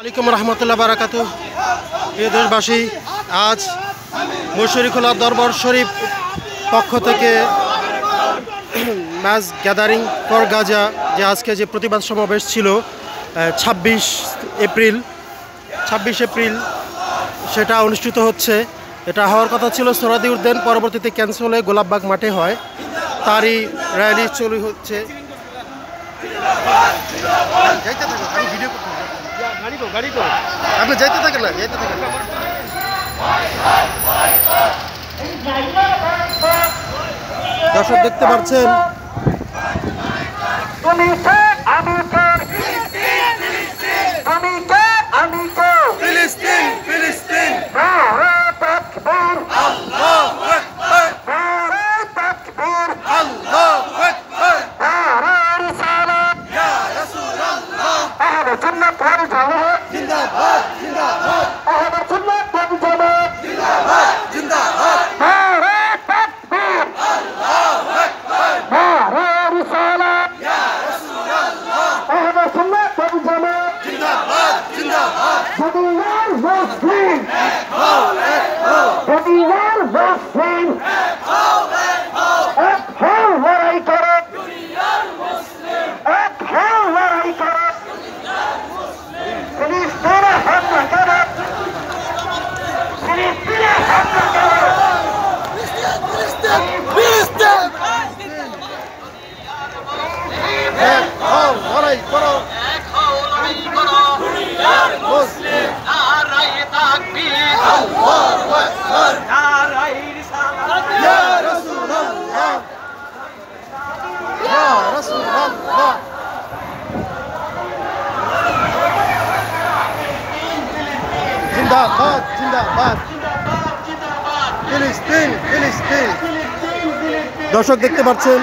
আলাইকুম রহমতুল্লাহ বারাকাতুহু। প্রিয় দেশবাসী, আজ মশরিখোলা দরবার শরীফ পক্ষ থেকে মাস গ্যাদারিং ফর গাজা যে আজকে যে প্রতিবাদ সমাবেশ ছিল ২৬ এপ্রিল সেটা অনুষ্ঠিত হচ্ছে। এটা হওয়ার কথা ছিল সোহরাওয়ার্দী উদ্যান, পরবর্তীতে ক্যান্সেল হয়ে গোলাপবাগ মাঠে হয়। তারই র্যালি চলু হচ্ছে। আপনি যাইতে থাকেন না, দর্শক দেখতে পাচ্ছেন জিন্দাবাদ জিন্দাবাদ ফিলিস্তিন ফিলিস্তিন। দর্শক দেখতে পাচ্ছেন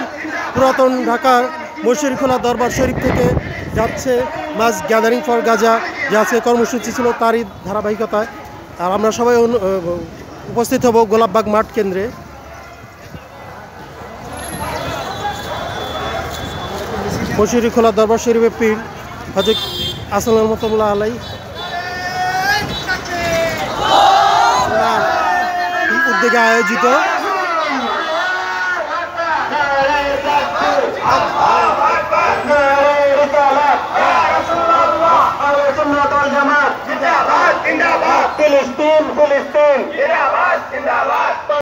পুরাতন ঢাকার মশরিখোলা দরবার শরীফ থেকে যাচ্ছে মাস গ্যাদারিং ফর গাজা, যে আজকে কর্মসূচি ছিল তারই ধারাবাহিকতায়। আর আমরা সবাই উপস্থিত হব গোলাপবাগ মাঠ কেন্দ্রে। মশরিখোলা দরবার শরীফের পীর হযরত আহসানুল রহমতুল্লাহ আলাই উদ্যোগে আয়োজিত ফিলিস্তিন ফিলিস্তিন